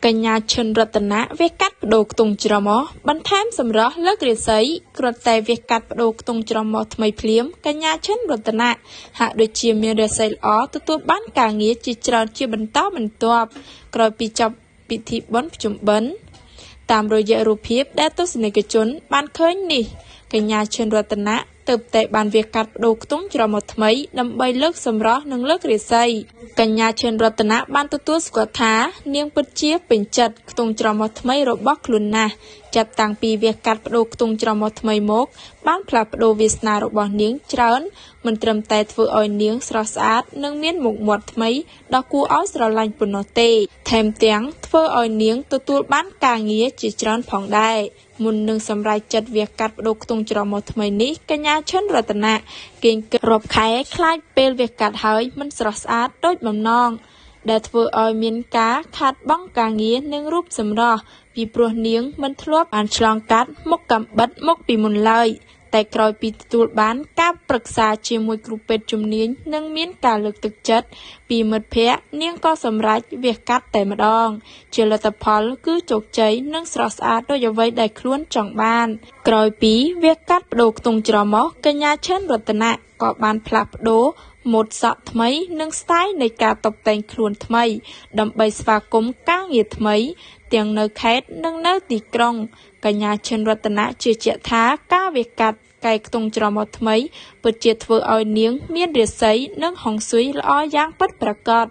កញ្ញាឈិនរតនាវះកាត់បដូរខ្ទង់ច្រមុះបន្ថែមសម្រស់លើករាសីគ្រាន់តែវះកាត់បដូរខ្ទង់ច្រមុះថ្មីភ្លាមកញ្ញាឈិនរតនាហាក់ដូចជាមានរាសីល្អទទួលបានការងារជាច្រើនជាបន្តបន្ទាប់ក្រោយពីចប់ពិធីបុណ្យភ្ជុំបិណ្ឌតាមរយៈរូបភាពដែលទស្សនិកជនបានឃើញនេះកញ្ញាឈិនរតនាទើបតែបានវះកាត់បដូរខ្ទង់ច្រមុះថ្មីដើម្បីលើកសម្រស់និងលើករាសីកញ្ញាឈិនរតនាបានទទួលស្គាល់ថានាងពិតជាពេញចិត្តខ្ទង់ច្រមុះថ្មីរបស់ខ្លួនណាស់ចាប់តាំងពីវះកាត់បដូរខ្ទង់ច្រមុះថ្មីមកបានផ្លាស់ប្ដូរវាសនារបស់នាងច្រើនមិនត្រឹមតែធ្វើឲ្យនាងស្រស់ស្អាតនិងមានមុខមាត់ថ្មីដ៏គួរឲ្យស្រឡាញ់ប៉ុណ្ណោះទេថែមទាំងធ្វើឲ្យនាងទទួលបានការងារជាច្រើនផងដែរមុននឹងសម្រេចចិត្តវះកាត់បដូរខ្ទង់ច្រមុះថ្មីនេះកញ្ញាឈិនរតនាគេងគិតរាប់ខែខ្លាចពេលវះកាត់ហើយមិនស្រស់ស្អាតដូចបំណងដែលធ្វើឲ្យមានការខាតបង់ការងារនិងរូបសម្រស់ពីព្រោះនាងមិនធ្លាប់បានឆ្លងកាត់មុខកាំបិតមកពីមុនឡើយតែក្រោយពីទទួលបានការប្រឹក្សាជាមួយគ្រូពេទ្យជំនាញនិងមានការលើកទឹកចិត្តពីមិត្តភ័ក្តិនាងក៏សម្រេចវះកាត់តែម្ដងជាលទ្ធផលគឺជោគជ័យនិងស្រស់ស្អាតដូចអ្វីដែលខ្លួនចង់បានក្រោយពីវះកាត់បដូរខ្ទង់ច្រមុះកញ្ញាឈិនរតនាក៏បានផ្លាស់ប្ដូរម៉ូដសក់ថ្មីនិងស្ទាយនៃការតុបតែងខ្លួនថ្មីដើម្បីស្វាគមន៍ការងារថ្មីទាំងនៅខេត្តនិងនៅទីក្រុងកញ្ញាឈិនរតនាជឿជាក់ថាការវះកាត់កែខ្ទង់ច្រមុះថ្មីពិតជាធ្វើឲ្យនាងមានរាសីនិងហុងស៊ុយល្អយ៉ាងពិតប្រាកដ